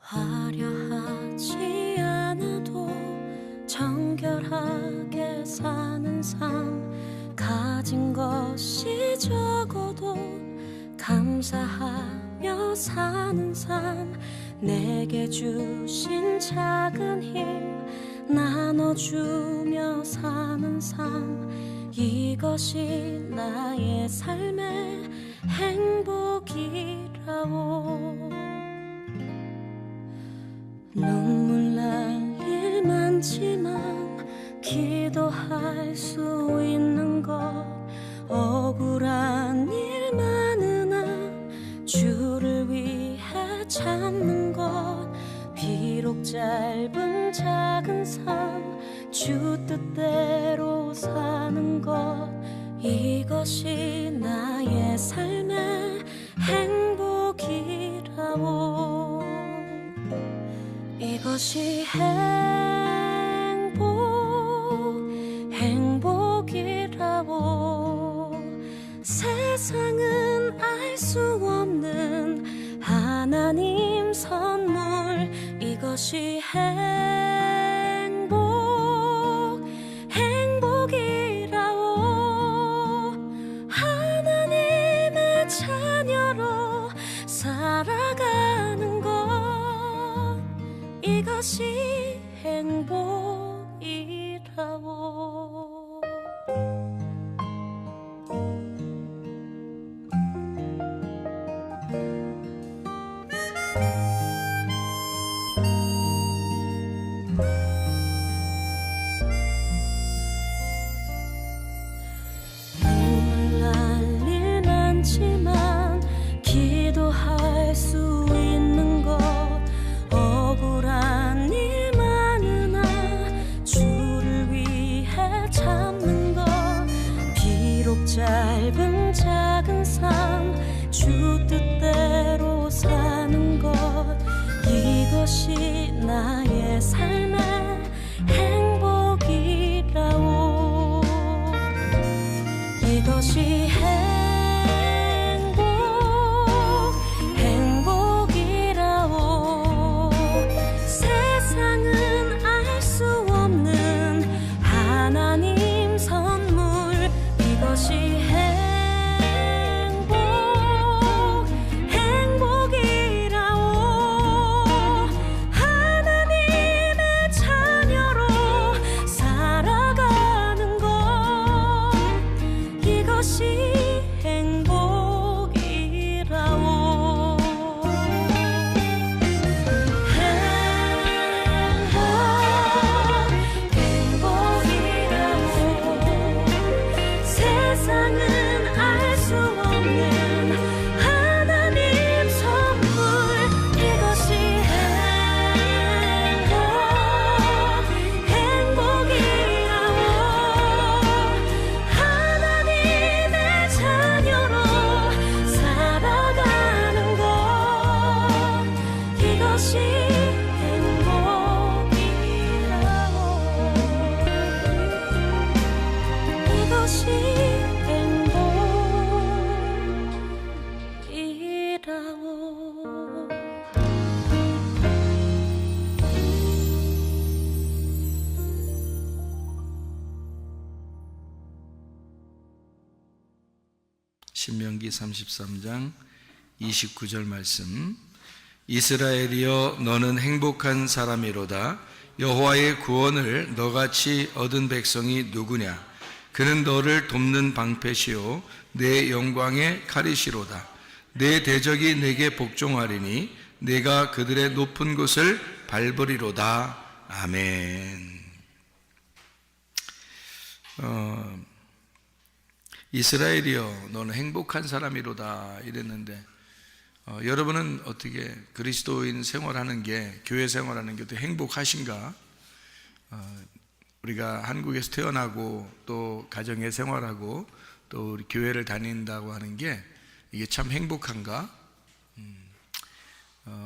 화려하지 않아도 정결하게 사는 삶, 가진 것이 적어도 감사하며 사는 삶, 내게 주신 작은 힘 나눠주며 사는 삶, 이것이 나의 삶의 행복이라오. 눈물 날 일 많지만 기도할 수 있는 것, 억울한 일 많으나 주를 위해 참는 것, 비록 짧은 작은 삶 주 뜻대로 사는 것, 이것이 나의 삶의 행복이라오. 이것이 행복이라오. 세상은 알 수 없는 하나님 선물, 이것이 행복이라오. 하나님의 자녀로 살아가는 것, 이것이 행복이라오. 눈물 날 일 많지만 기도할 수 있는 것, 억울한 일 많으나 주를 위해 참는 것, 비록 짧은 작은 삶 주 뜻대로 사는 것, 이것이 나의 삶의 행복이라오. 이것이 행복이라오. 세상은 알 수 없는 하나님 선물, 이것이 행복이라오. 하나님의 자녀로 살아가는 것, 이것이 행복이라오. 행복이라오. 세상은 알 수 없는 하나님 선물, 이것이 행복이라오. 하나님의 자녀로 살아가는 것, 이것이 행복이라오. 이것이 행복이라오. 신명기 33장 29절 말씀. 이스라엘이여 너는 행복한 사람이로다. 여호와의 구원을 너같이 얻은 백성이 누구냐. 그는 너를 돕는 방패시요 내 영광의 칼이시로다. 내 대적이 내게 복종하리니 내가 그들의 높은 곳을 밟으리로다. 아멘. 이스라엘이여 너는 행복한 사람이로다 이랬는데, 여러분은 어떻게 그리스도인 생활하는 게, 교회 생활하는 게 어떻게 행복하신가? 우리가 한국에서 태어나고 또 가정에 생활하고 또 우리 교회를 다닌다고 하는 게 이게 참 행복한가?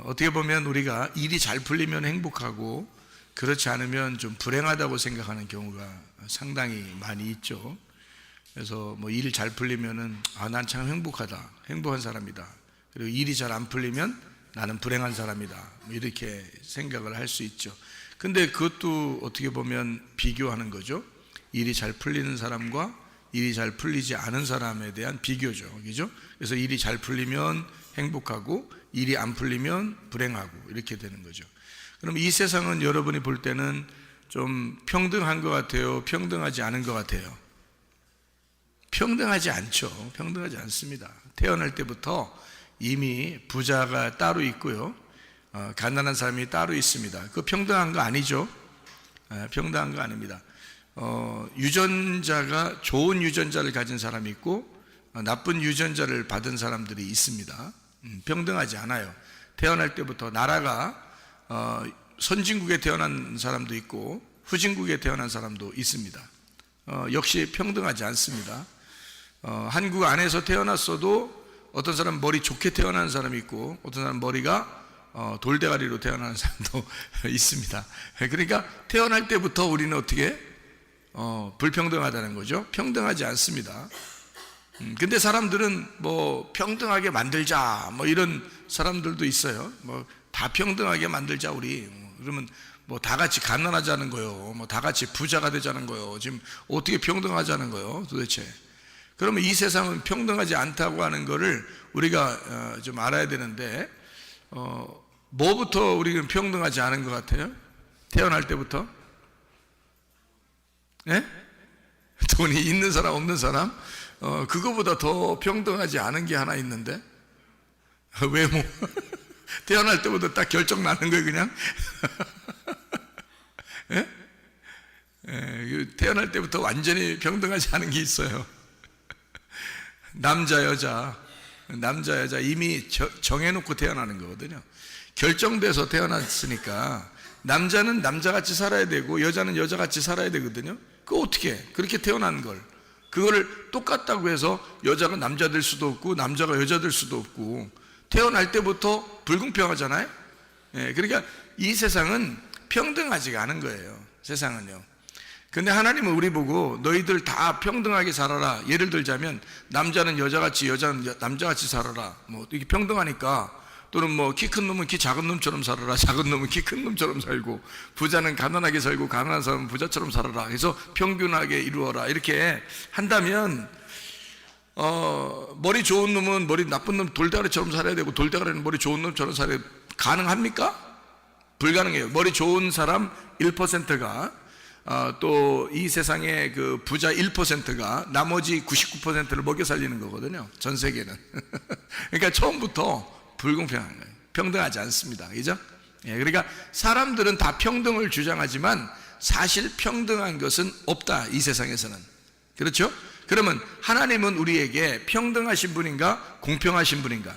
어떻게 보면 우리가 일이 잘 풀리면 행복하고 그렇지 않으면 좀 불행하다고 생각하는 경우가 상당히 많이 있죠. 그래서 뭐 일 잘 풀리면은 난 참 행복하다, 행복한 사람이다. 그리고 일이 잘 안 풀리면 나는 불행한 사람이다, 뭐 이렇게 생각을 할 수 있죠. 근데 그것도 어떻게 보면 비교하는 거죠. 일이 잘 풀리는 사람과 일이 잘 풀리지 않은 사람에 대한 비교죠, 그죠? 그래서 일이 잘 풀리면 행복하고 일이 안 풀리면 불행하고 이렇게 되는 거죠. 그럼 이 세상은 여러분이 볼 때는 좀 평등한 것 같아요, 평등하지 않은 것 같아요? 평등하지 않죠. 평등하지 않습니다. 태어날 때부터 이미 부자가 따로 있고요, 가난한 사람이 따로 있습니다. 그거 평등한 거 아니죠? 평등한 거 아닙니다. 유전자가 좋은 유전자를 가진 사람이 있고 나쁜 유전자를 받은 사람들이 있습니다. 평등하지 않아요. 태어날 때부터 나라가 선진국에 태어난 사람도 있고 후진국에 태어난 사람도 있습니다. 역시 평등하지 않습니다. 한국 안에서 태어났어도 어떤 사람은 머리 좋게 태어나는 사람이 있고 어떤 사람은 머리가 돌대가리로 태어나는 사람도 있습니다. 그러니까 태어날 때부터 우리는 어떻게 불평등하다는 거죠. 평등하지 않습니다. 근데 사람들은 뭐 평등하게 만들자 뭐 이런 사람들도 있어요. 뭐 다 평등하게 만들자 우리. 그러면 뭐 다 같이 가난하자는 거요, 뭐 다 같이 부자가 되자는 거요. 지금 어떻게 평등하자는 거요 도대체? 그러면 이 세상은 평등하지 않다고 하는 거를 우리가 좀 알아야 되는데, 뭐부터 우리는 평등하지 않은 것 같아요? 태어날 때부터? 예? 돈이 있는 사람 없는 사람? 그거보다 더 평등하지 않은 게 하나 있는데, 외모. 태어날 때부터 딱 결정 나는 거예요 그냥. 예? 태어날 때부터 완전히 평등하지 않은 게 있어요. 남자 여자 이미 정해놓고 태어나는 거거든요. 결정돼서 태어났으니까 남자는 남자같이 살아야 되고 여자는 여자같이 살아야 되거든요. 그거 어떻게 그렇게 태어난 걸 그거를 똑같다고 해서 여자가 남자 될 수도 없고 남자가 여자 될 수도 없고 태어날 때부터 불공평하잖아요. 그러니까 이 세상은 평등하지가 않은 거예요. 세상은요. 근데 하나님은 우리 보고 너희들 다 평등하게 살아라. 예를 들자면 남자는 여자같이 여자는 남자같이 살아라. 뭐 이게 평등하니까. 또는 뭐 키 큰 놈은 키 작은 놈처럼 살아라. 작은 놈은 키 큰 놈처럼 살고 부자는 가난하게 살고 가난한 사람은 부자처럼 살아라. 그래서 평균하게 이루어라. 이렇게 한다면 머리 좋은 놈은 머리 나쁜 놈 돌대가리처럼 살아야 되고 돌대가리는 머리 좋은 놈처럼 살아야 되고 가능합니까? 불가능해요. 머리 좋은 사람 1%가 또 이 세상의 그 부자 1%가 나머지 99%를 먹여 살리는 거거든요. 전 세계는. 그러니까 처음부터 불공평한 거예요. 평등하지 않습니다. 그죠? 그러니까 사람들은 다 평등을 주장하지만 사실 평등한 것은 없다. 이 세상에서는. 그렇죠? 그러면 하나님은 우리에게 평등하신 분인가? 공평하신 분인가?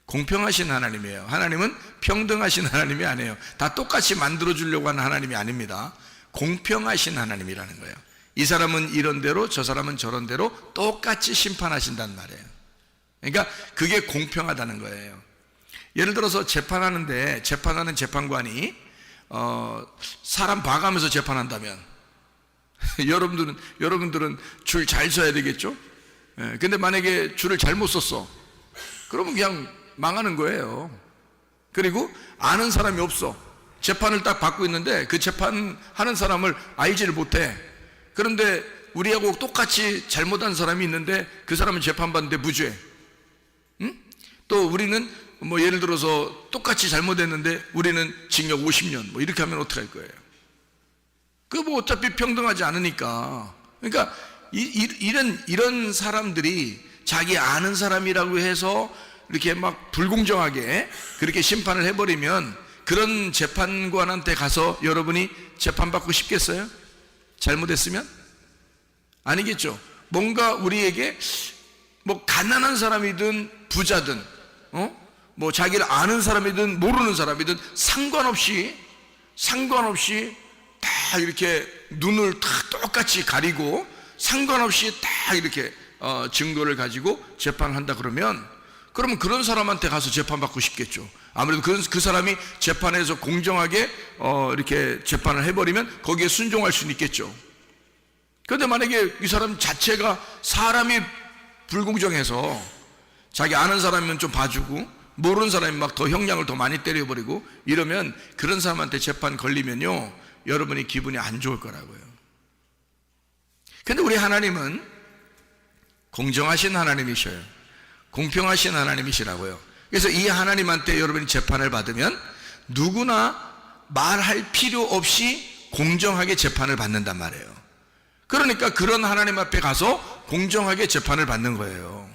공평하신 하나님이에요. 하나님은 평등하신 하나님이 아니에요. 다 똑같이 만들어주려고 하는 하나님이 아닙니다. 공평하신 하나님이라는 거예요. 이 사람은 이런 대로 저 사람은 저런 대로 똑같이 심판하신단 말이에요. 그러니까 그게 공평하다는 거예요. 예를 들어서 재판하는데 재판하는 재판관이 사람 봐가면서 재판한다면 여러분들은 줄 잘 서야 되겠죠? 근데 만약에 줄을 잘못 섰어, 그러면 그냥 망하는 거예요. 그리고 아는 사람이 없어. 재판을 딱 받고 있는데 그 재판하는 사람을 알지를 못해. 그런데 우리하고 똑같이 잘못한 사람이 있는데 그 사람은 재판받는데 무죄. 응? 또 우리는 뭐 예를 들어서 똑같이 잘못했는데 우리는 징역 50년 뭐 이렇게 하면 어떡할 거예요? 그 뭐 어차피 평등하지 않으니까. 그러니까 이런 사람들이 자기 아는 사람이라고 해서 이렇게 막 불공정하게 그렇게 심판을 해버리면 그런 재판관한테 가서 여러분이 재판받고 싶겠어요? 잘못했으면? 아니겠죠. 뭔가 우리에게 뭐 가난한 사람이든 부자든 뭐 자기를 아는 사람이든 모르는 사람이든 상관없이 다 이렇게 눈을 다 똑같이 가리고 상관없이 다 이렇게 증거를 가지고 재판을 한다 그러면 그런 사람한테 가서 재판받고 싶겠죠. 아무래도 그 사람이 재판에서 공정하게 이렇게 재판을 해버리면 거기에 순종할 수는 있겠죠. 그런데 만약에 이 사람 자체가 사람이 불공정해서 자기 아는 사람이면 좀 봐주고 모르는 사람이 막 더 형량을 더 많이 때려버리고 이러면 그런 사람한테 재판 걸리면요, 여러분이 기분이 안 좋을 거라고요. 근데 우리 하나님은 공정하신 하나님이셔요. 공평하신 하나님이시라고요. 그래서 이 하나님한테 여러분이 재판을 받으면 누구나 말할 필요 없이 공정하게 재판을 받는단 말이에요. 그러니까 그런 하나님 앞에 가서 공정하게 재판을 받는 거예요.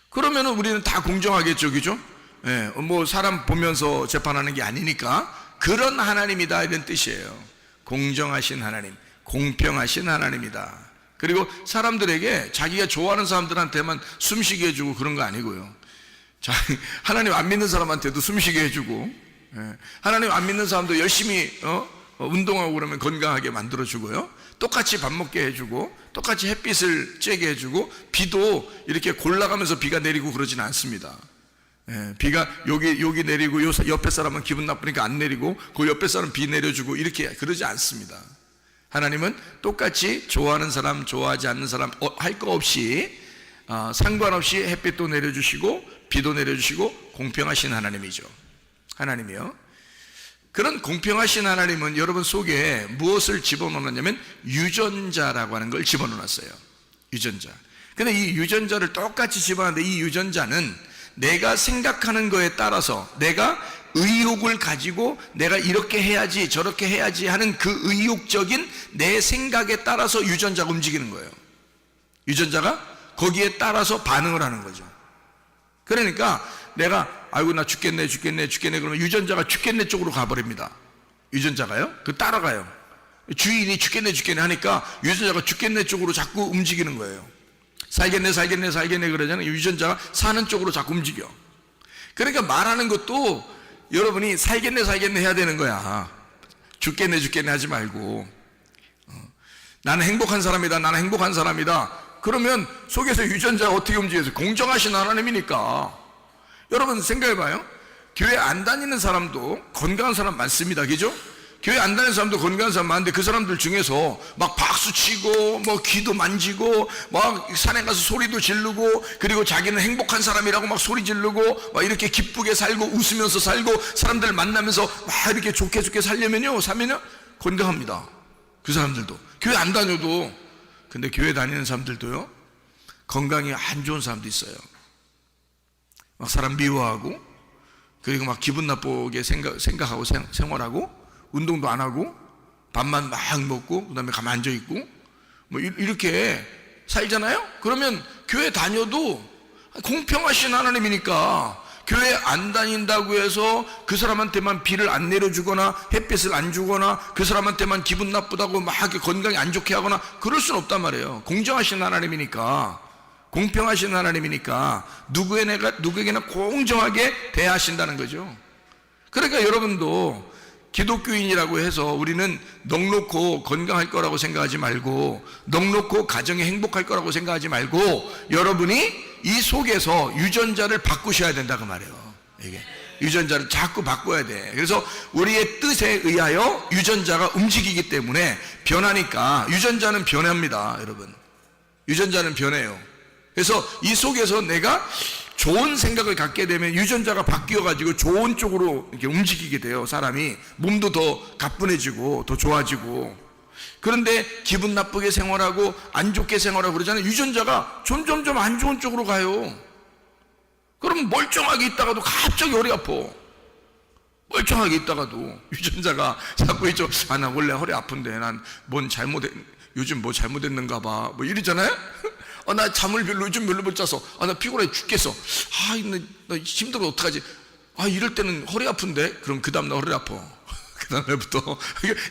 그러면 우리는 다 공정하겠죠, 그죠? 예, 뭐 사람 보면서 재판하는 게 아니니까 그런 하나님이다, 이런 뜻이에요. 공정하신 하나님, 공평하신 하나님이다. 그리고 사람들에게 자기가 좋아하는 사람들한테만 숨쉬게 해주고 그런 거 아니고요. 하나님 안 믿는 사람한테도 숨쉬게 해주고, 하나님 안 믿는 사람도 열심히 운동하고 그러면 건강하게 만들어주고요, 똑같이 밥 먹게 해주고, 똑같이 햇빛을 쬐게 해주고, 비도 이렇게 골라가면서 비가 내리고 그러진 않습니다. 비가 여기 내리고 요 옆에 사람은 기분 나쁘니까 안 내리고 그 옆에 사람 비 내려주고 이렇게 그러지 않습니다. 하나님은 똑같이 좋아하는 사람, 좋아하지 않는 사람 할 거 없이 상관없이 햇빛도 내려주시고 비도 내려주시고 공평하신 하나님이죠. 하나님이요. 그런 공평하신 하나님은 여러분 속에 무엇을 집어넣었냐면 유전자라고 하는 걸 집어넣었어요. 유전자. 근데 이 유전자를 똑같이 집어넣는데 이 유전자는 내가 생각하는 거에 따라서 내가 의욕을 가지고 내가 이렇게 해야지 저렇게 해야지 하는 그 의욕적인 내 생각에 따라서 유전자가 움직이는 거예요. 유전자가 거기에 따라서 반응을 하는 거죠. 그러니까 내가 아이고 나 죽겠네 그러면 유전자가 죽겠네 쪽으로 가버립니다. 유전자가요, 그 따라가요. 주인이 죽겠네 하니까 유전자가 죽겠네 쪽으로 자꾸 움직이는 거예요. 살겠네 그러잖아요. 유전자가 사는 쪽으로 자꾸 움직여. 그러니까 말하는 것도 여러분이 살겠네 해야 되는 거야. 죽겠네 하지 말고, 나는 행복한 사람이다. 그러면 속에서 유전자가 어떻게 움직여서 공정하신 하나님이니까. 여러분 생각해봐요. 교회 안 다니는 사람도 건강한 사람 많습니다, 그죠? 교회 안 다니는 사람도 건강한 사람 많은데 그 사람들 중에서 막 박수 치고 뭐 귀도 만지고 막 산에 가서 소리도 지르고 그리고 자기는 행복한 사람이라고 막 소리 지르고 막 이렇게 기쁘게 살고 웃으면서 살고 사람들 만나면서 막 이렇게 좋게 살면요 건강합니다. 그 사람들도 교회 안 다녀도. 근데 교회 다니는 사람들도요, 건강이 안 좋은 사람도 있어요. 막 사람 미워하고 그리고 막 기분 나쁘게 생각하고 생활하고 운동도 안 하고 밥만 막 먹고 그다음에 가만 앉아 있고 뭐 이렇게 살잖아요. 그러면 교회 다녀도 공평하신 하나님이니까 교회 안 다닌다고 해서 그 사람한테만 비를 안 내려주거나 햇빛을 안 주거나 그 사람한테만 기분 나쁘다고 막 건강이 안 좋게 하거나 그럴 수는 없단 말이에요. 공정하신 하나님이니까, 공평하신 하나님이니까 누구에게나 공정하게 대하신다는 거죠. 그러니까 여러분도 기독교인이라고 해서 우리는 넉넉고 건강할 거라고 생각하지 말고, 넉넉고 가정이 행복할 거라고 생각하지 말고, 여러분이 이 속에서 유전자를 바꾸셔야 된다 그 말이에요. 이게 유전자를 자꾸 바꿔야 돼. 그래서 우리의 뜻에 의하여 유전자가 움직이기 때문에 변하니까, 유전자는 변합니다, 여러분. 유전자는 변해요. 그래서 이 속에서 내가 좋은 생각을 갖게 되면 유전자가 바뀌어가지고 좋은 쪽으로 이렇게 움직이게 돼요. 사람이 몸도 더 가뿐해지고 더 좋아지고. 그런데 기분 나쁘게 생활하고 안 좋게 생활하고 그러잖아요. 유전자가 점점점 안 좋은 쪽으로 가요. 그럼 멀쩡하게 있다가도 갑자기 허리 아파. 멀쩡하게 있다가도 유전자가 자꾸 있죠. 아, 나 원래 허리 아픈데 난 요즘 뭐 잘못했는가 봐, 뭐 이러잖아요. 나 잠을 요즘 별로 못 자서 나 피곤해 죽겠어. 나 힘들어 어떡하지. 이럴 때는 허리 아픈데. 그럼 그 다음날 허리 아파. 그 다음날부터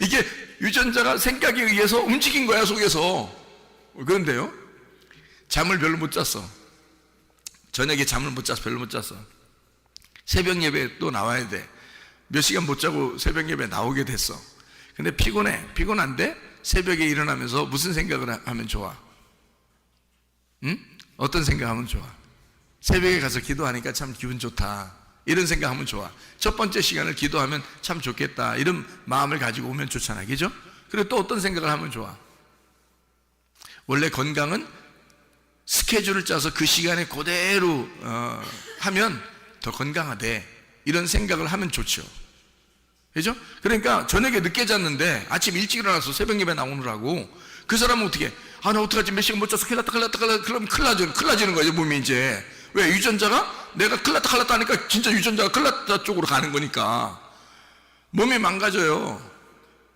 이게 유전자가 생각에 의해서 움직인 거야 속에서. 그런데요, 잠을 별로 못 잤어. 저녁에 잠을 못 자서 별로 못 잤어. 새벽 예배에 또 나와야 돼. 몇 시간 못 자고 새벽 예배에 나오게 됐어. 근데 피곤한데 새벽에 일어나면서 무슨 생각을 하면 좋아? 어떤 생각하면 좋아? 새벽에 가서 기도하니까 참 기분 좋다, 이런 생각하면 좋아. 첫 번째 시간을 기도하면 참 좋겠다, 이런 마음을 가지고 오면 좋잖아, 그죠? 그리고 또 어떤 생각을 하면 좋아? 원래 건강은 스케줄을 짜서 그 시간에 그대로 하면 더 건강하대, 이런 생각을 하면 좋죠. 그죠? 그러니까 저녁에 늦게 잤는데 아침 일찍 일어나서 새벽 예배 나오느라고, 그 사람은 어떻게, 아, 나 어떡하지, 몇 시간 못 자서 큰일 났다, 그러면 큰일 나지는 거예요, 몸이 이제. 왜? 유전자가, 내가 큰일 났다 하니까 진짜 유전자가 큰일 났다 쪽으로 가는 거니까 몸이 망가져요.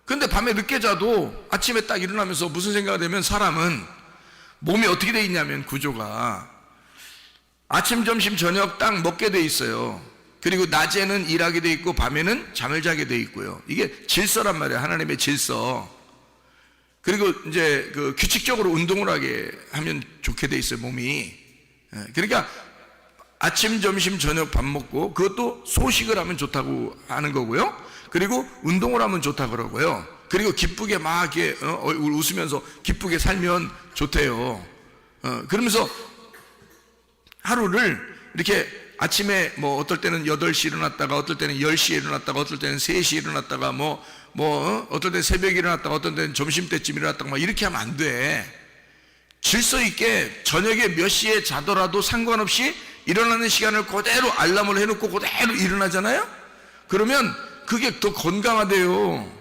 근데 밤에 늦게 자도 아침에 딱 일어나면서 무슨 생각이 되면, 사람은 몸이 어떻게 돼 있냐면, 구조가 아침, 점심, 저녁 딱 먹게 돼 있어요. 그리고 낮에는 일하게 돼 있고 밤에는 잠을 자게 돼 있고요. 이게 질서란 말이에요. 하나님의 질서. 그리고 이제 그 규칙적으로 운동을 하게 하면 좋게 돼 있어요, 몸이. 그러니까 아침, 점심, 저녁 밥 먹고, 그것도 소식을 하면 좋다고 하는 거고요. 그리고 운동을 하면 좋다고 그러고요. 그리고 기쁘게 막 이렇게 웃으면서 기쁘게 살면 좋대요. 그러면서 하루를 이렇게 아침에 뭐 어떨 때는 8시 일어났다가, 어떨 때는 10시에 일어났다가, 어떨 때는 3시에 일어났다가, 어떨 때는 새벽에 일어났다가, 어떨 때는 점심때쯤 일어났다가, 막 이렇게 하면 안 돼. 질서 있게 저녁에 몇 시에 자더라도 상관없이 일어나는 시간을 그대로 알람을 해놓고 그대로 일어나잖아요? 그러면 그게 더 건강하대요.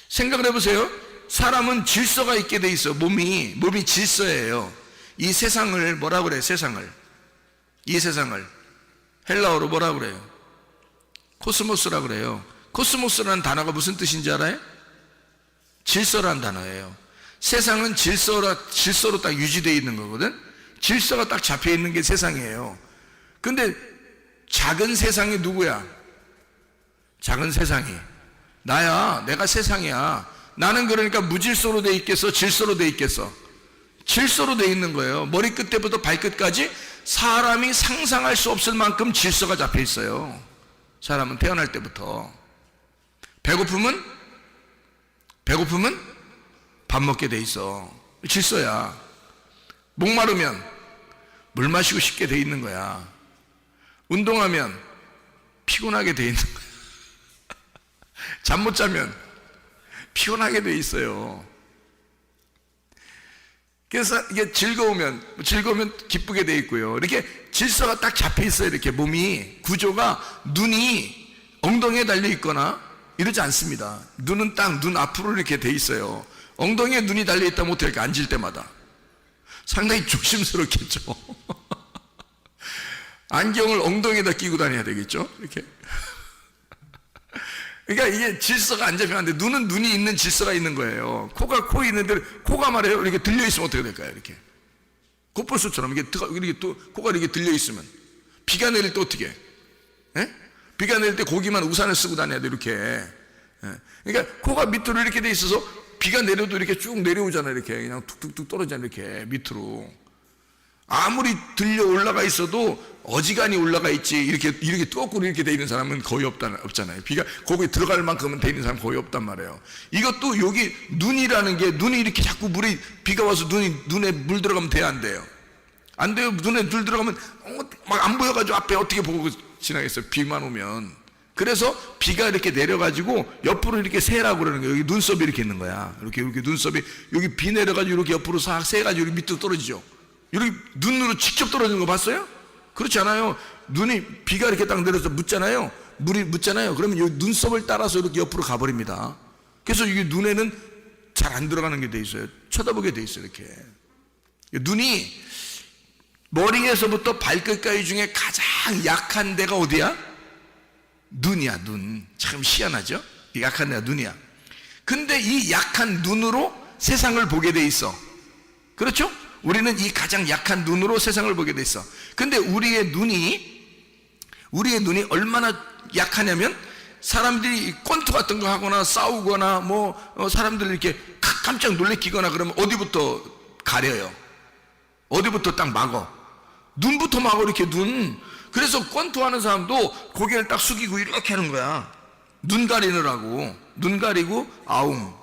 생각을 해보세요. 사람은 질서가 있게 돼 있어. 몸이 질서예요. 이 세상을 뭐라 그래? 이 세상을 헬라어로 뭐라 그래요? 코스모스라 그래요. 코스모스라는 단어가 무슨 뜻인지 알아요? 질서라는 단어예요. 세상은 질서로 딱 유지되어 있는 거거든. 질서가 딱 잡혀 있는 게 세상이에요. 근데 작은 세상이 누구야? 작은 세상이 나야. 내가 세상이야. 나는 그러니까 무질서로 돼 있겠어? 질서로 돼 있겠어? 질서로 돼 있는 거예요. 머리끝부터 발끝까지 사람이 상상할 수 없을 만큼 질서가 잡혀 있어요. 사람은 태어날 때부터. 배고픔은 밥 먹게 돼 있어. 질서야. 목마르면 물 마시고 싶게 돼 있는 거야. 운동하면 피곤하게 돼 있는 거야. 잠 못 자면 피곤하게 돼 있어요. 그래서 이게 즐거우면 기쁘게 돼 있고요. 이렇게 질서가 딱 잡혀 있어요. 이렇게 몸이, 구조가, 눈이 엉덩이에 달려 있거나 이러지 않습니다. 눈은 딱 눈 앞으로 이렇게 돼 있어요. 엉덩이에 눈이 달려 있다면 어떻게 앉을 때마다 상당히 조심스럽겠죠. 안경을 엉덩이에다 끼고 다녀야 되겠죠. 이렇게. 그러니까 이게 질서가 안 잡히면 안 돼. 눈은 눈이 있는 질서가 있는 거예요. 코가 코 있는데, 코가 말이에요. 이렇게 들려 있으면 어떻게 될까요? 이렇게. 콧볼수처럼 이렇게 또 코가 이렇게 들려 있으면. 비가 내릴 때 어떻게 해? 비가 내릴 때 고기만 우산을 쓰고 다녀야 돼, 이렇게. 그러니까 코가 밑으로 이렇게 돼 있어서 비가 내려도 이렇게 쭉 내려오잖아요. 이렇게. 그냥 툭툭툭 떨어지잖아요. 이렇게 밑으로. 아무리 들려 올라가 있어도 어지간히 올라가 있지, 이렇게 거꾸로 이렇게 돼 있는 사람은 거의 없잖아요. 비가 거기에 들어갈 만큼은 돼 있는 사람 거의 없단 말이에요. 이것도 여기 눈이라는 게, 눈이 이렇게 자꾸 비가 와서 눈에 물 들어가면 돼요, 안 돼요? 안 돼요. 눈에 물 들어가면 막 안 보여가지고 앞에 어떻게 보고 지나겠어요, 비만 오면. 그래서 비가 이렇게 내려가지고 옆으로 이렇게 새라고 그러는 거예요. 여기 눈썹이 이렇게 있는 거야. 이렇게 눈썹이, 여기 비 내려가지고 이렇게 옆으로 싹 새가지고 여기 밑으로 떨어지죠. 여기 눈으로 직접 떨어지는 거 봤어요? 그렇지 않아요. 비가 이렇게 딱 내려서 묻잖아요. 물이 묻잖아요. 그러면 여기 눈썹을 따라서 이렇게 옆으로 가버립니다. 그래서 이게 눈에는 잘 안 들어가는 게 돼 있어요. 쳐다보게 돼 있어요, 이렇게. 눈이 머리에서부터 발끝까지 중에 가장 약한 데가 어디야? 눈이야, 눈. 참 희한하죠? 약한 데가 눈이야. 근데 이 약한 눈으로 세상을 보게 돼 있어. 그렇죠? 우리는 이 가장 약한 눈으로 세상을 보게 돼 있어. 근데 우리의 눈이 얼마나 약하냐면, 사람들이 권투 같은 거 하거나 싸우거나 사람들 이렇게 깜짝 놀래키거나 그러면 어디부터 가려요? 어디부터 딱 막어? 눈부터 막어, 이렇게 눈. 그래서 권투 하는 사람도 고개를 딱 숙이고 이렇게 하는 거야. 눈 가리느라고. 눈 가리고 아웅.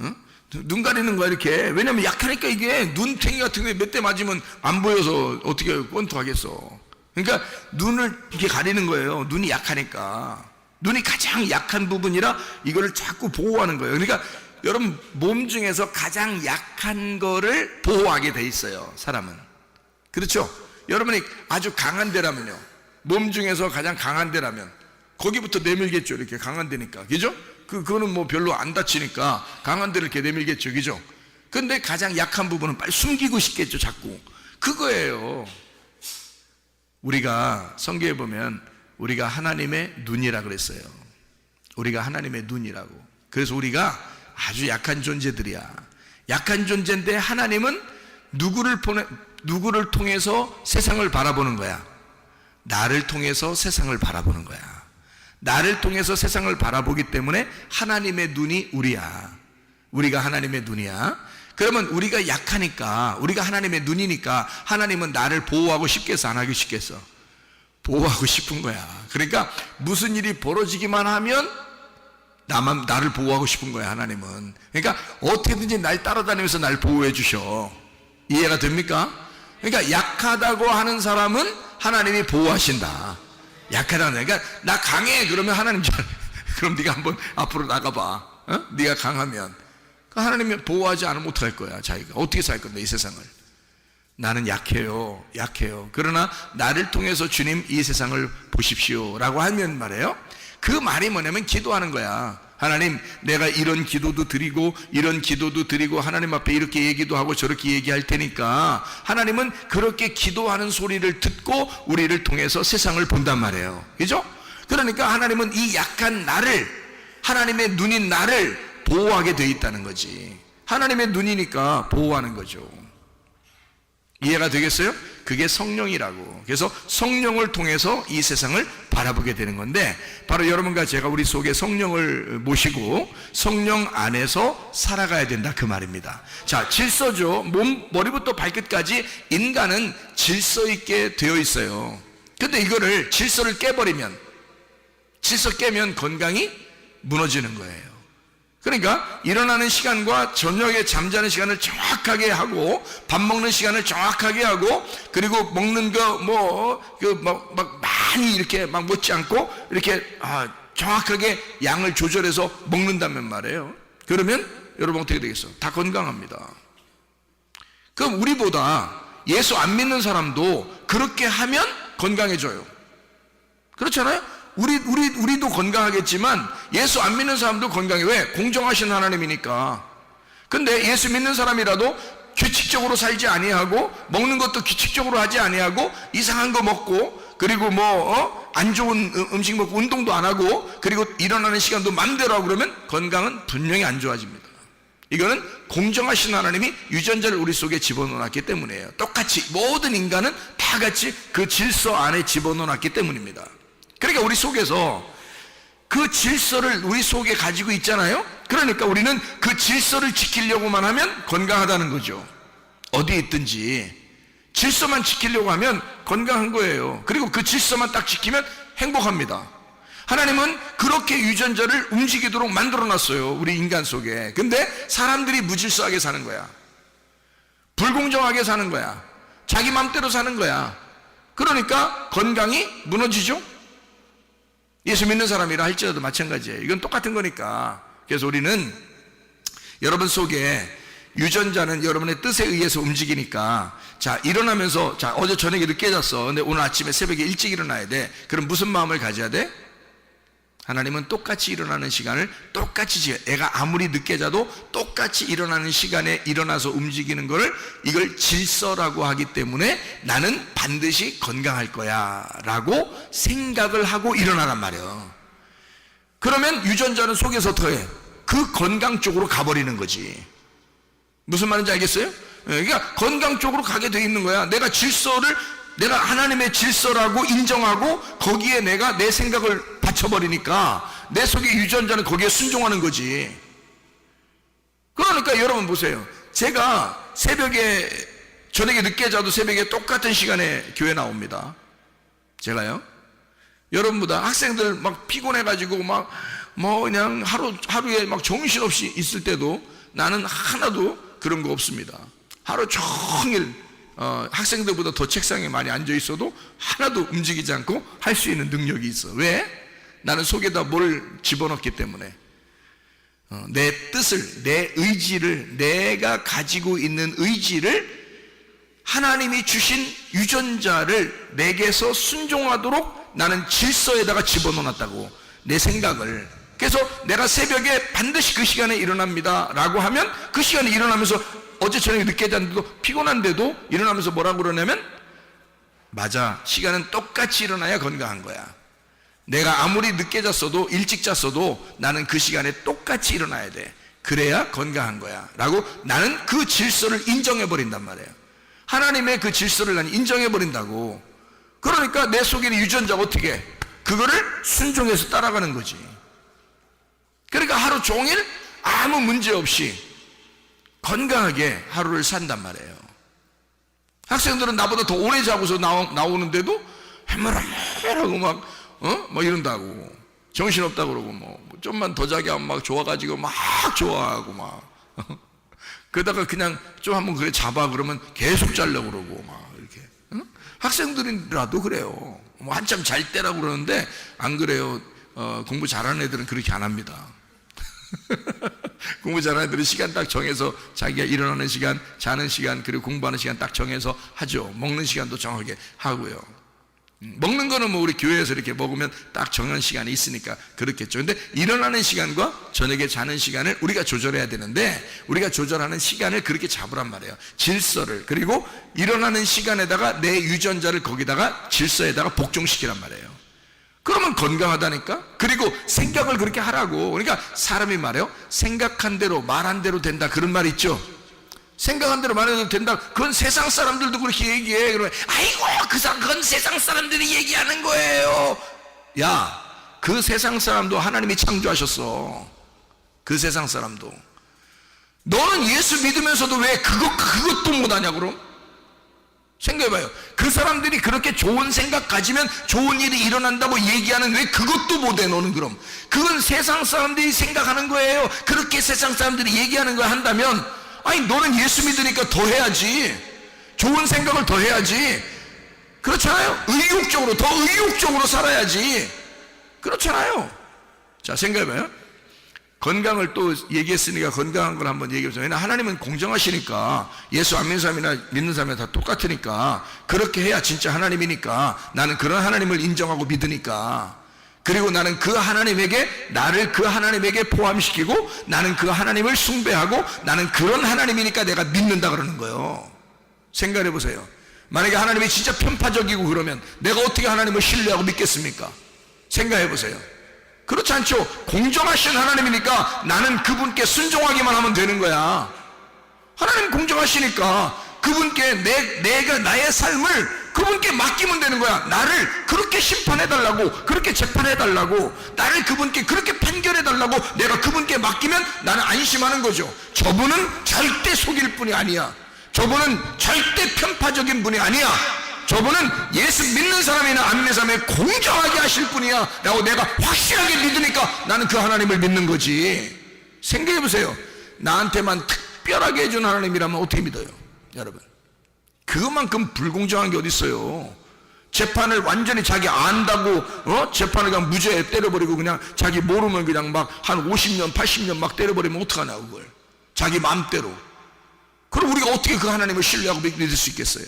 응? 눈 가리는 거야, 이렇게. 왜냐면 약하니까. 이게 눈탱이 같은 게 몇 대 맞으면 안 보여서 어떻게 권투 하겠어. 그러니까 눈을 이렇게 가리는 거예요. 눈이 약하니까. 눈이 가장 약한 부분이라 이거를 자꾸 보호하는 거예요. 그러니까 여러분, 몸 중에서 가장 약한 거를 보호하게 돼 있어요, 사람은. 그렇죠? 여러분이 아주 강한 데라면요, 몸 중에서 가장 강한 데라면 거기부터 내밀겠죠. 이렇게 강한 데니까, 그죠? 그거는 뭐 별로 안 다치니까 강한 데를 이렇게 내밀겠죠, 그죠? 근데 가장 약한 부분은 빨리 숨기고 싶겠죠, 자꾸. 그거예요. 우리가 성경에 보면 우리가 하나님의 눈이라 그랬어요. 우리가 하나님의 눈이라고. 그래서 우리가 아주 약한 존재들이야. 약한 존재인데 하나님은 누구를 통해서 세상을 바라보는 거야? 나를 통해서 세상을 바라보는 거야. 나를 통해서 세상을 바라보기 때문에 하나님의 눈이 우리야. 우리가 하나님의 눈이야. 그러면 우리가 약하니까, 우리가 하나님의 눈이니까 하나님은 나를 보호하고 싶겠어, 안 하기 싶겠어? 보호하고 싶은 거야. 그러니까 무슨 일이 벌어지기만 하면 나를 보호하고 싶은 거야, 하나님은. 그러니까 어떻게든지 날 따라다니면서 날 보호해 주셔. 이해가 됩니까? 그러니까 약하다고 하는 사람은 하나님이 보호하신다. 약하다는, 그러니까 나 강해 그러면 하나님 그럼 네가 한번 앞으로 나가봐. 어? 네가 강하면 하나님이 보호하지 않으면 어떡할 거야? 자기가 어떻게 살 건데, 이 세상을. 나는 약해요. 그러나 나를 통해서 주님 이 세상을 보십시오 라고 하면 말이에요, 그 말이 뭐냐면 기도하는 거야. 하나님, 내가 이런 기도도 드리고 이런 기도도 드리고 하나님 앞에 이렇게 얘기도 하고 저렇게 얘기할 테니까, 하나님은 그렇게 기도하는 소리를 듣고 우리를 통해서 세상을 본단 말이에요, 그죠? 그러니까 하나님은 이 약한 나를, 하나님의 눈인 나를 보호하게 돼 있다는 거지. 하나님의 눈이니까 보호하는 거죠. 이해가 되겠어요? 그게 성령이라고. 그래서 성령을 통해서 이 세상을 바라보게 되는 건데, 바로 여러분과 제가 우리 속에 성령을 모시고 성령 안에서 살아가야 된다, 그 말입니다. 자, 질서죠. 머리부터 발끝까지 인간은 질서 있게 되어 있어요. 근데 이거를, 질서를 질서 깨면 건강이 무너지는 거예요. 그러니까 일어나는 시간과 저녁에 잠자는 시간을 정확하게 하고, 밥 먹는 시간을 정확하게 하고, 그리고 먹는 거 막 많이 이렇게 막 먹지 않고 이렇게 정확하게 양을 조절해서 먹는다면 말이에요. 그러면 여러분 어떻게 되겠어? 다 건강합니다. 그럼 우리보다 예수 안 믿는 사람도 그렇게 하면 건강해져요. 그렇잖아요? 우리도 건강하겠지만 예수 안 믿는 사람도 건강해. 왜? 공정하신 하나님이니까. 근데 예수 믿는 사람이라도 규칙적으로 살지 아니하고, 먹는 것도 규칙적으로 하지 아니하고, 이상한 거 먹고, 그리고 안 좋은 음식 먹고, 운동도 안 하고, 그리고 일어나는 시간도 맘대로 하고 그러면 건강은 분명히 안 좋아집니다. 이거는 공정하신 하나님이 유전자를 우리 속에 집어넣어놨기 때문이에요. 똑같이 모든 인간은 다 같이 그 질서 안에 집어넣어놨기 때문입니다. 그러니까 우리 속에서 그 질서를 우리 속에 가지고 있잖아요. 그러니까 우리는 그 질서를 지키려고만 하면 건강하다는 거죠. 어디에 있든지 질서만 지키려고 하면 건강한 거예요. 그리고 그 질서만 딱 지키면 행복합니다. 하나님은 그렇게 유전자를 움직이도록 만들어놨어요, 우리 인간 속에. 근데 사람들이 무질서하게 사는 거야. 불공정하게 사는 거야. 자기 맘대로 사는 거야. 그러니까 건강이 무너지죠. 예수 믿는 사람이라 할지라도 마찬가지예요. 이건 똑같은 거니까. 그래서 우리는 여러분 속에 유전자는 여러분의 뜻에 의해서 움직이니까, 자, 일어나면서, 자, 어제 저녁에 늦게 잤어. 근데 오늘 아침에 새벽에 일찍 일어나야 돼. 그럼 무슨 마음을 가져야 돼? 하나님은 똑같이 일어나는 시간을 똑같이, 애가 아무리 늦게 자도 똑같이 일어나는 시간에 일어나서 움직이는 거를, 이걸 질서라고 하기 때문에 나는 반드시 건강할 거야 라고 생각을 하고 일어나란 말이에요. 그러면 유전자는 속에서 더해 그 건강 쪽으로 가버리는 거지. 무슨 말인지 알겠어요? 그러니까 건강 쪽으로 가게 돼 있는 거야. 내가 하나님의 질서라고 인정하고 거기에 내가 내 생각을 받쳐버리니까 내 속의 유전자는 거기에 순종하는 거지. 그러니까 여러분 보세요. 제가 저녁에 늦게 자도 새벽에 똑같은 시간에 교회 나옵니다. 제가요. 여러분보다 학생들 막 피곤해가지고 그냥 하루에 막 정신없이 있을 때도 나는 하나도 그런 거 없습니다. 하루 종일 학생들보다 더 책상에 많이 앉아 있어도 하나도 움직이지 않고 할 수 있는 능력이 있어. 왜? 나는 속에다 뭘 집어넣기 때문에. 내 뜻을, 내 의지를, 내가 가지고 있는 의지를 하나님이 주신 유전자를 내게서 순종하도록 나는 질서에다가 집어넣어놨다고, 내 생각을. 그래서 내가 새벽에 반드시 그 시간에 일어납니다 라고 하면 그 시간에 일어나면서 어제 저녁에 늦게 잤는데도 피곤한데도 일어나면서 뭐라고 그러냐면, 맞아, 시간은 똑같이 일어나야 건강한 거야. 내가 아무리 늦게 잤어도 일찍 잤어도 나는 그 시간에 똑같이 일어나야 돼. 그래야 건강한 거야 라고 나는 그 질서를 인정해버린단 말이에요. 하나님의 그 질서를 나는 인정해버린다고. 그러니까 내 속에 있는 유전자가 어떻게 해? 그거를 순종해서 따라가는 거지. 그러니까 하루 종일 아무 문제 없이 건강하게 하루를 산단 말이에요. 학생들은 나보다 더 오래 자고서 나오는데도 해멀해멀하고 막 이런다고. 정신없다고 그러고 뭐 좀만 더 자기 하면 막 좋아가지고 막 좋아하고 막 그러다가 그냥 좀 한번 그래 잡아 그러면 계속 자려고 그러고 막 이렇게. 학생들이라도 그래요. 뭐 한참 잘 때라고 그러는데 안 그래요. 공부 잘하는 애들은 그렇게 안 합니다. 공부 잘하는 애들은 시간 딱 정해서 자기가 일어나는 시간, 자는 시간, 그리고 공부하는 시간 딱 정해서 하죠. 먹는 시간도 정하게 하고요. 먹는 거는 뭐 우리 교회에서 이렇게 먹으면 딱 정한 시간이 있으니까 그렇겠죠. 근데 일어나는 시간과 저녁에 자는 시간을 우리가 조절해야 되는데, 우리가 조절하는 시간을 그렇게 잡으란 말이에요. 질서를. 그리고 일어나는 시간에다가 내 유전자를 거기다가 질서에다가 복종시키란 말이에요. 그러면 건강하다니까. 그리고 생각을 그렇게 하라고. 그러니까 사람이 말해요, 생각한 대로 말한 대로 된다, 그런 말 있죠. 생각한 대로 말해도 된다. 그건 세상 사람들도 그렇게 얘기해. 그러면 아이고 그건 세상 사람들이 얘기하는 거예요. 야, 그 세상 사람도 하나님이 창조하셨어. 그 세상 사람도. 너는 예수 믿으면서도 왜 그것도 못하냐 그럼? 생각해봐요. 그 사람들이 그렇게 좋은 생각 가지면 좋은 일이 일어난다고 얘기하는 왜 그것도 못해 너는 그럼? 그건 세상 사람들이 생각하는 거예요. 그렇게 세상 사람들이 얘기하는 거 한다면, 아니 너는 예수 믿으니까 더 해야지. 좋은 생각을 더 해야지. 그렇잖아요. 의욕적으로, 더 의욕적으로 살아야지. 그렇잖아요. 자, 생각해봐요. 건강을 또 얘기했으니까 건강한 걸 한번 얘기해보세요. 왜냐하면 하나님은 공정하시니까, 예수 안 믿는 사람이나 믿는 사람이나 다 똑같으니까, 그렇게 해야 진짜 하나님이니까, 나는 그런 하나님을 인정하고 믿으니까, 그리고 나는 그 하나님에게, 나를 그 하나님에게 포함시키고 나는 그 하나님을 숭배하고 나는 그런 하나님이니까 내가 믿는다 그러는 거예요. 생각해 보세요. 만약에 하나님이 진짜 편파적이고 그러면 내가 어떻게 하나님을 신뢰하고 믿겠습니까? 생각해 보세요. 그렇지 않죠. 공정하신 하나님이니까 나는 그분께 순종하기만 하면 되는 거야. 하나님 공정하시니까 그분께 내가 나의 삶을 그분께 맡기면 되는 거야. 나를 그렇게 심판해달라고, 그렇게 재판해달라고, 나를 그분께 그렇게 판결해달라고 내가 그분께 맡기면 나는 안심하는 거죠. 저분은 절대 속일 분이 아니야. 저분은 절대 편파적인 분이 아니야. 저분은 예수 믿는 사람이나 안 믿는 사람에 공정하게 하실 분이야 라고 내가 확실하게 믿으니까 나는 그 하나님을 믿는 거지. 생각해 보세요. 나한테만 특별하게 해준 하나님이라면 어떻게 믿어요? 여러분, 그것만큼 불공정한 게 어디 있어요? 재판을 완전히 자기 안다고 재판을 그냥 무죄 때려버리고 그냥 자기 모르면 그냥 막 한 50년 80년 막 때려버리면 어떡하나 그걸 자기 마음대로. 그럼 우리가 어떻게 그 하나님을 신뢰하고 믿을 수 있겠어요?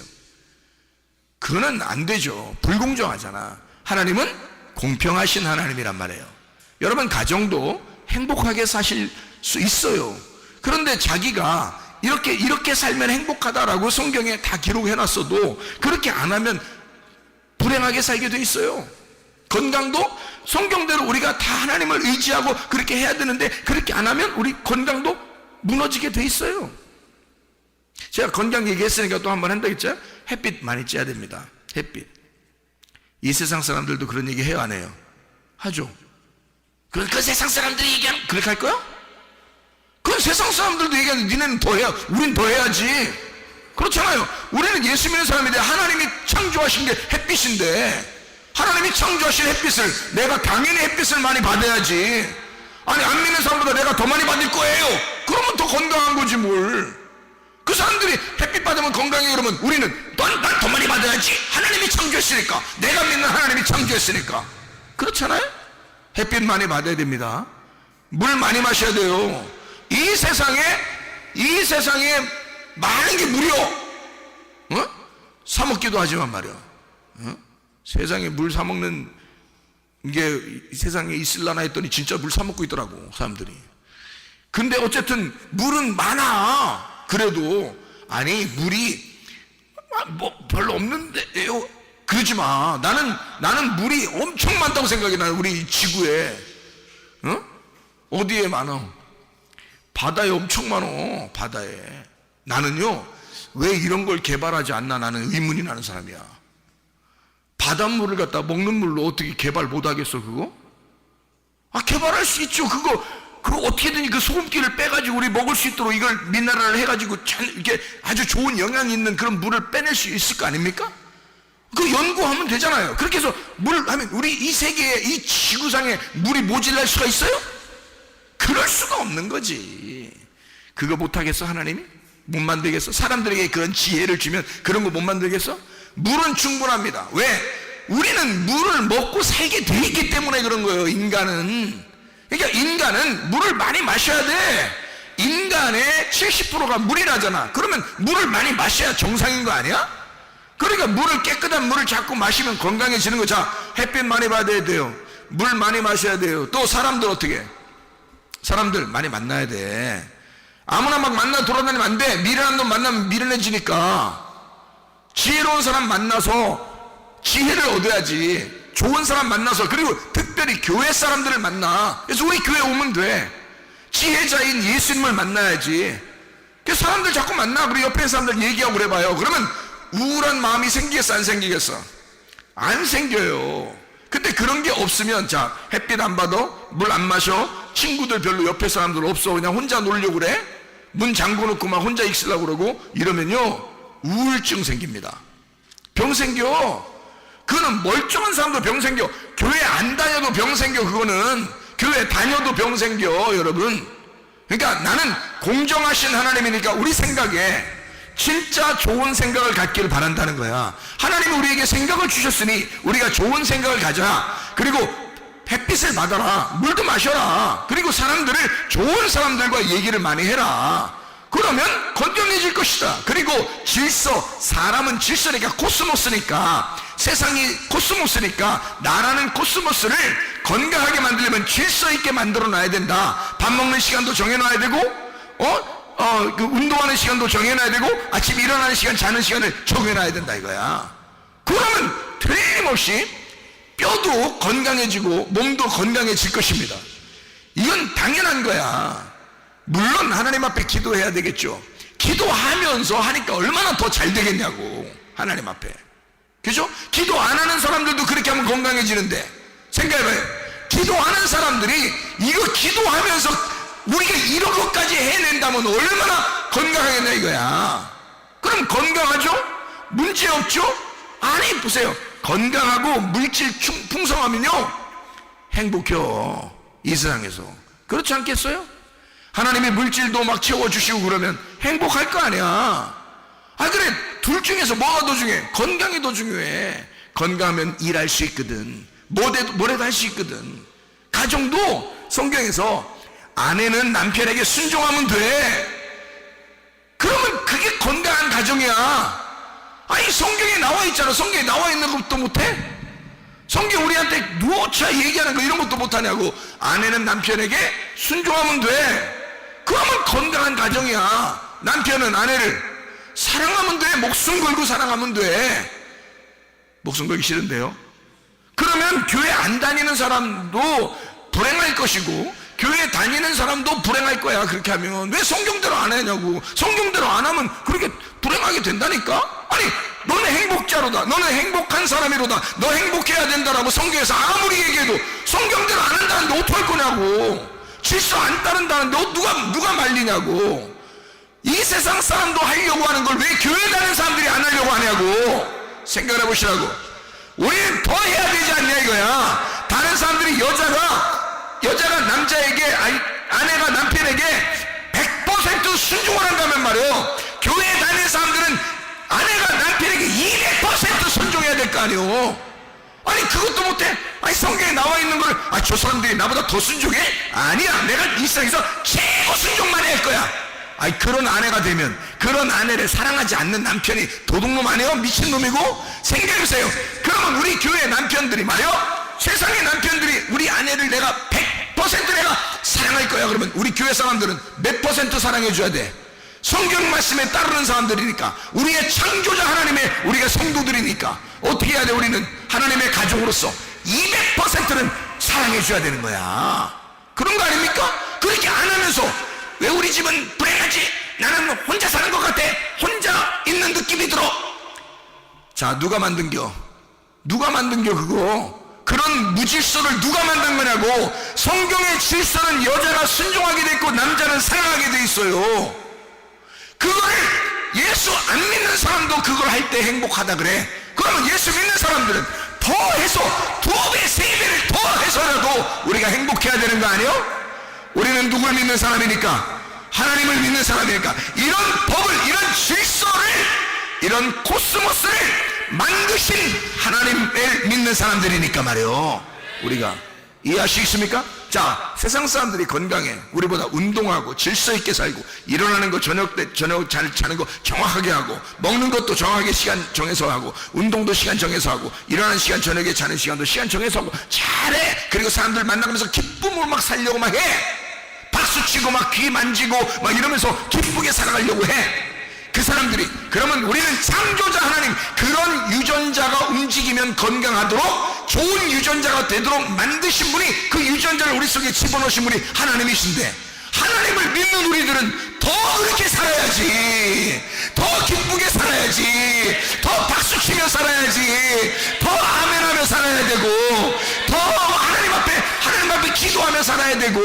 그거는 안 되죠. 불공정하잖아. 하나님은 공평하신 하나님이란 말이에요. 여러분 가정도 행복하게 사실 수 있어요. 그런데 자기가 이렇게 살면 행복하다라고 성경에 다 기록해놨어도 그렇게 안 하면 불행하게 살게 돼 있어요. 건강도 성경대로 우리가 다 하나님을 의지하고 그렇게 해야 되는데 그렇게 안 하면 우리 건강도 무너지게 돼 있어요. 제가 건강 얘기했으니까 또 한 번 한다 했죠. 햇빛 많이 쬐야 됩니다. 햇빛. 이 세상 사람들도 그런 얘기 해요, 안 해요? 하죠. 그 세상 사람들이 얘기하면 그렇게 할 거야? 그건 세상 사람들도 얘기하는데 니네는 더 해야, 우린 더 해야지. 그렇잖아요. 우리는 예수 믿는 사람인데 하나님이 창조하신 게 햇빛인데 하나님이 창조하신 햇빛을 내가 당연히 햇빛을 많이 받아야지. 아니 안 믿는 사람보다 내가 더 많이 받을 거예요. 그러면 더 건강한 거지 뭘. 그 사람들이 햇빛 받으면 건강해 그러면 우리는 난 더 많이 받아야지. 하나님이 창조했으니까. 내가 믿는 하나님이 창조했으니까. 그렇잖아요. 햇빛 많이 받아야 됩니다. 물 많이 마셔야 돼요. 이 세상에 많은 게 무료. 사 먹기도 하지만 말이야. 세상에 물 사 먹는 게 세상에 있을라나 했더니 진짜 물 사 먹고 있더라고, 사람들이. 근데 어쨌든 물은 많아. 그래도 아니 물이 뭐 별로 없는데요, 그러지 마. 나는 물이 엄청 많다고 생각해. 나는 우리 지구에 어디에 많어? 바다에 엄청 많어. 바다에. 나는요, 왜 이런 걸 개발하지 않나, 나는 의문이 나는 사람이야. 바닷물을 갖다 먹는 물로 어떻게 개발 못하겠어, 그거? 개발할 수 있죠. 그거 어떻게든 그 소금기를 빼가지고 우리 먹을 수 있도록 이걸 미네랄을 해가지고 이렇게 아주 좋은 영향이 있는 그런 물을 빼낼 수 있을 거 아닙니까? 그 연구하면 되잖아요. 그렇게 해서 물 하면 우리 이 세계에, 이 지구상에 물이 모질랄 수가 있어요? 그럴 수가 없는 거지. 그거 못하겠어, 하나님이? 못 만들겠어? 사람들에게 그런 지혜를 주면 그런 거 못 만들겠어? 물은 충분합니다. 왜? 우리는 물을 먹고 살게 돼 있기 때문에 그런 거예요, 인간은. 그러니까 인간은 물을 많이 마셔야 돼. 인간의 70%가 물이라잖아. 그러면 물을 많이 마셔야 정상인 거 아니야? 그러니까 물을, 깨끗한 물을 자꾸 마시면 건강해지는 거. 자, 햇빛 많이 받아야 돼요. 물 많이 마셔야 돼요. 또 사람들 어떻게? 사람들 많이 만나야 돼. 아무나 막 만나 돌아다니면 안 돼. 미련한 놈 만나면 미련해지니까. 지혜로운 사람 만나서 지혜를 얻어야지. 좋은 사람 만나서, 그리고 특별히 교회 사람들을 만나. 그래서 우리 교회 오면 돼. 지혜자인 예수님을 만나야지. 그래서 사람들 자꾸 만나. 그리고 옆에 사람들 얘기하고 그래봐요. 그러면 우울한 마음이 생기겠어, 안 생기겠어? 안 생겨요. 근데 그런 게 없으면, 자, 햇빛 안 받아, 물 안 마셔, 친구들 별로 옆에 사람들 없어, 그냥 혼자 놀려고 그래, 문 잠궈놓고 막 혼자 있으려고 그러고 이러면요, 우울증 생깁니다. 병 생겨. 그거는 멀쩡한 사람도 병 생겨. 교회 안 다녀도 병 생겨. 그거는 교회 다녀도 병 생겨, 여러분. 그러니까 나는 공정하신 하나님이니까 우리 생각에 진짜 좋은 생각을 갖기를 바란다는 거야. 하나님이 우리에게 생각을 주셨으니 우리가 좋은 생각을 가자. 그리고 햇빛을 받아라, 물도 마셔라, 그리고 사람들을, 좋은 사람들과 얘기를 많이 해라. 그러면 건강해질 것이다. 그리고 질서, 사람은 질서니까, 코스모스니까, 세상이 코스모스니까 나라는 코스모스를 건강하게 만들려면 질서 있게 만들어 놔야 된다. 밥 먹는 시간도 정해놔야 되고, 그 운동하는 시간도 정해놔야 되고, 아침 일어나는 시간, 자는 시간을 정해놔야 된다 이거야. 그러면 틀림없이 뼈도 건강해지고 몸도 건강해질 것입니다. 이건 당연한 거야. 물론 하나님 앞에 기도해야 되겠죠. 기도하면서 하니까 얼마나 더 잘 되겠냐고, 하나님 앞에. 그죠? 기도 안 하는 사람들도 그렇게 하면 건강해지는데, 생각해봐요. 기도하는 사람들이 이거 기도하면서 우리가 이런 것까지 해낸다면 얼마나 건강하겠냐 이거야. 그럼 건강하죠? 문제 없죠? 아니, 보세요. 건강하고 물질 풍성하면요, 행복해요, 이 세상에서. 그렇지 않겠어요? 하나님이 물질도 막 채워주시고 그러면 행복할 거 아니야. 그래, 둘 중에서 뭐가 더 중요해? 건강이 더 중요해. 건강하면 일할 수 있거든. 뭐래도 할 수 있거든. 가정도 성경에서 아내는 남편에게 순종하면 돼. 그러면 그게 건강한 가정이야. 아니, 성경에 나와 있잖아. 성경에 나와 있는 것도 못해? 성경 우리한테 누워차 얘기하는 거 이런 것도 못하냐고. 아내는 남편에게 순종하면 돼. 그러면 건강한 가정이야. 남편은 아내를 사랑하면 돼. 목숨 걸고 사랑하면 돼. 목숨 걸기 싫은데요? 그러면 교회 안 다니는 사람도 불행할 것이고 교회 다니는 사람도 불행할 거야. 그렇게 하면 왜 성경대로 안 하냐고. 성경대로 안 하면 그렇게 불행하게 된다니까. 아니, 너는 행복자로다, 너는 행복한 사람이로다, 너 행복해야 된다라고 성경에서 아무리 얘기해도 성경대로 안 한다는데 어떡할 거냐고. 질서 안 따른다는데 누가 말리냐고. 이 세상 사람도 하려고 하는 걸 왜 교회 다니는 사람들이 안 하려고 하냐고. 생각을 해보시라고. 우리는 더 해야 되지 않냐 이거야. 다른 사람들이 여자가 남자에게, 아내가 남편에게 100% 순종을 한다면 말이에요, 교회에 다니는 사람들은 아내가 남편에게 200% 순종해야 될 거 아니에요. 아니, 그것도 못해? 아니, 성경에 나와 있는 걸, 저 사람들이 나보다 더 순종해? 아니야, 내가 이 세상에서 최고 순종만 할 거야. 아니, 그런 아내가 되면, 그런 아내를 사랑하지 않는 남편이 도둑놈 아니에요? 미친놈이고? 생각해보세요. 그러면 우리 교회 남편들이 말이요, 세상의 남편들이 우리 아내를 내가 100% 내가 사랑할 거야 그러면 우리 교회 사람들은 몇 % 사랑해줘야 돼? 성경 말씀에 따르는 사람들이니까, 우리의 창조자 하나님의 우리가 성도들이니까 어떻게 해야 돼? 우리는 하나님의 가족으로서 200%는 사랑해줘야 되는 거야. 그런 거 아닙니까? 그렇게 안 하면서 왜 우리 집은 불행하지? 나는 혼자 사는 것 같아. 혼자 있는 느낌이 들어. 자, 누가 만든겨? 누가 만든겨 그거? 그런 무질서를 누가 만든 거냐고. 성경의 질서는 여자가 순종하게 돼 있고 남자는 사랑하게 돼 있어요. 그거를 예수 안 믿는 사람도 그걸 할 때 행복하다 그래. 그러면 예수 믿는 사람들은 더해서 2배, 3배를 더해서라도 우리가 행복해야 되는 거 아니에요? 우리는 누굴 믿는 사람이니까? 하나님을 믿는 사람이니까. 이런 법을, 이런 질서를, 이런 코스모스를 만드신 하나님을 믿는 사람들이니까 말이에요. 우리가 이해하시겠습니까? 자, 세상 사람들이 건강해, 우리보다 운동하고 질서 있게 살고, 일어나는 거 저녁 잘 자는 거 정확하게 하고, 먹는 것도 정확하게 시간 정해서 하고, 운동도 시간 정해서 하고, 일어나는 시간, 저녁에 자는 시간도 시간 정해서 하고, 잘해. 그리고 사람들 만나면서 기쁨으로 막 살려고 막 해. 박수치고 막 귀 만지고 막 이러면서 기쁘게 살아가려고 해. 그 사람들이, 그러면 우리는 창조자 하나님, 그런 유전자가 움직이면 건강하도록 좋은 유전자가 되도록 만드신 분이, 그 유전자를 우리 속에 집어넣으신 분이 하나님이신데, 하나님을 믿는 우리들은 더 그렇게 살아야지, 더 기쁘게 살아야지, 더 박수치며 살아야지, 더 아멘하며 살아야 되고, 더 하나님 앞에 기도하며 살아야 되고,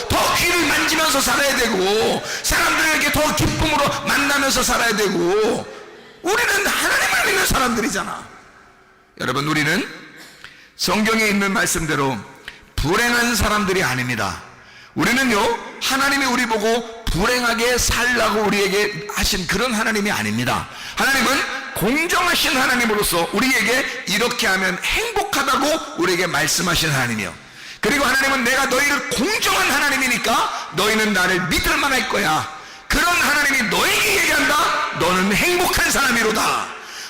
더 귀를 만지면서 살아야 되고, 사람들에게 더 기쁨으로 만나면서 살아야 되고. 우리는 하나님을 믿는 사람들이잖아. 여러분, 우리는 성경에 있는 말씀대로 불행한 사람들이 아닙니다. 우리는요, 하나님이 우리 보고 불행하게 살라고 우리에게 하신 그런 하나님이 아닙니다. 하나님은 공정하신 하나님으로서 우리에게 이렇게 하면 행복하다고 우리에게 말씀하신 하나님이요. 그리고 하나님은 내가 너희를 공정한 하나님이니까 너희는 나를 믿을 만할 거야. 그런 하나님이 너에게 얘기한다. 너는 행복한 사람이로다.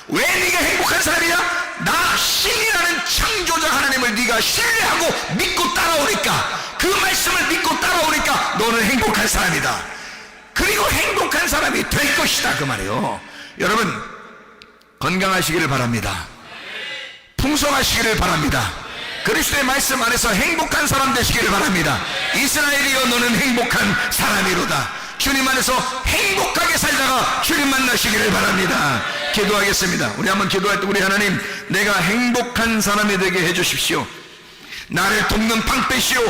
왜 네가 행복한 사람이냐? 나 신이라는 창조자 하나님을 네가 신뢰하고 믿고 따라오니까, 그 말씀을 믿고 따라오니까 너는 행복한 사람이다. 그리고 행복한 사람이 될 것이다, 그 말이에요. 여러분, 건강하시기를 바랍니다. 풍성하시기를 바랍니다. 그리스도의 말씀 안에서 행복한 사람 되시기를 바랍니다. 이스라엘이여, 너는 행복한 사람이로다. 주님 안에서 행복하게 살다가 주님 만나시기를 바랍니다. 기도하겠습니다. 우리 한번 기도할 때, 우리 하나님, 내가 행복한 사람이 되게 해주십시오. 나를 돕는 방패시오,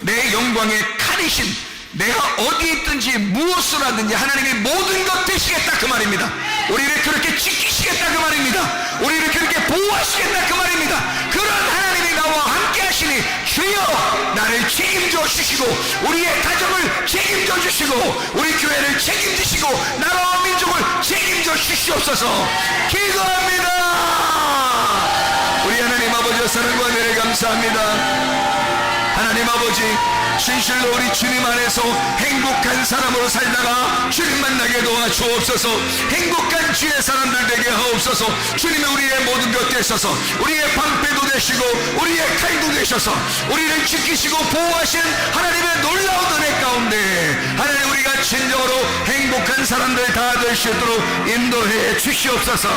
내 영광의 칼이신, 내가 어디 있든지 무엇을 하든지 하나님이 모든 것 되시겠다, 그 말입니다. 우리를 그렇게 지키시겠다, 그 말입니다. 우리를 그렇게 보호하시겠다, 그 말입니다. 그런 하나님이 나와 함께 하시니 주여, 나를 책임져 주시고, 우리의 가정을 책임져 주시고, 우리 교회를 책임지시고, 나라와 민족을 책임져 주시옵소서. 기도합니다. 우리 하나님 아버지의 사랑과 은혜를 감사합니다. 하나님 아버지, 진실로 우리 주님 안에서 행복한 사람으로 살다가 주님 만나게 도와주옵소서. 행복한 주의 사람들 되게 하옵소서. 주님이 우리의 모든 것 되셔서, 우리의 방패도 되시고 우리의 칼도 되셔서 우리를 지키시고 보호하시는 하나님의 놀라운 은혜 가운데 하나님, 우리가 진정으로 행복한 사람들 다 될 수 있도록 인도해 주시옵소서.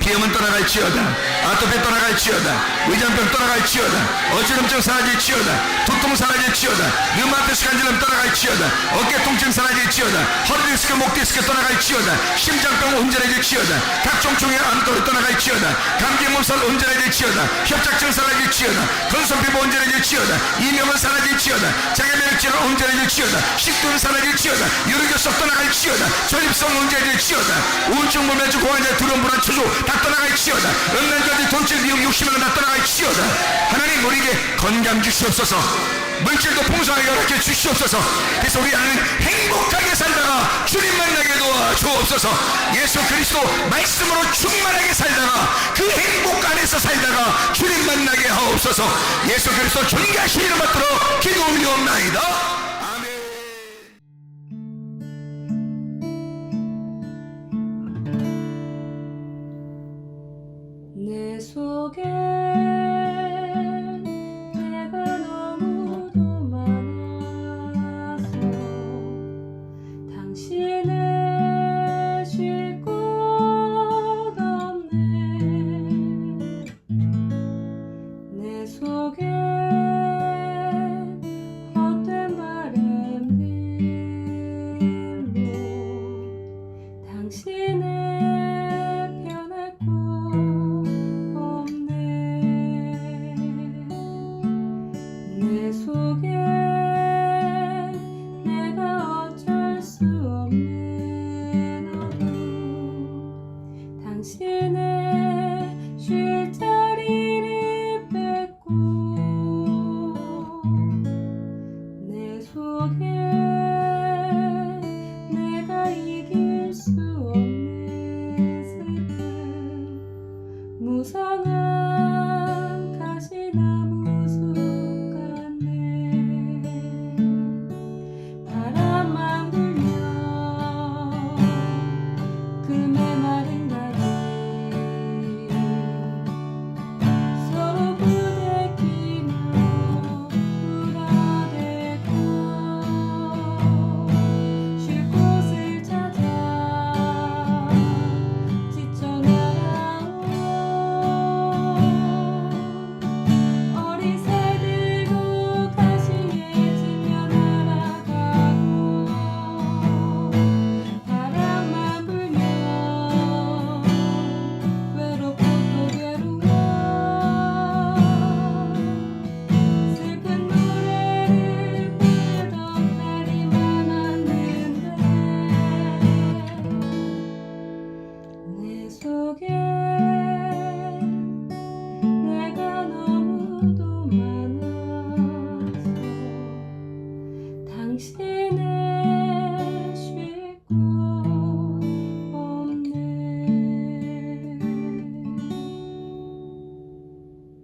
비염은 떠나갈지어다, 아토피 떠나갈지어다, 위장병 떠나갈지어다, 어지럼증 사라질지어다, 두통 사라질지어다, 류마티스 간질염 떠나갈지어다, 어깨 통증 사라질지어다, 허리 디스크, 목 디스크 떠나갈지어다, 심장병 온전해질지어다, 각종 종의 암도로 떠나갈지어다, 감기 몸살 온전해질지어다, 협착증 사라질지어다, 건선 피부 온전해질지어다, 이명은 사라질지어다, 장애면역질환 온전해질지어다, 식도는 사라질지어다, 유르교석 떠나갈지어다, 전립선 온전해질지어다, 우울증, 불면증, 고환자, 두려움, 불안, 초조 다 떠나갈지어다, 음란까지 돈질, 미혹, 욕심은 다 떠나갈지어다. 하나님, 우리에게 건강 주시옵소서. 물질도 풍성하게 허락해 주시옵소서. 그래서 우리 하나님 행복하게 살다가 주님 만나게 도와주옵소서. 예수 그리스도 말씀으로 충만하게 살다가 그 행복 안에서 살다가 주님 만나게 하옵소서. 예수 그리스도 존귀하신 이름 받들어 기도 올리옵나이다. 아멘. 속에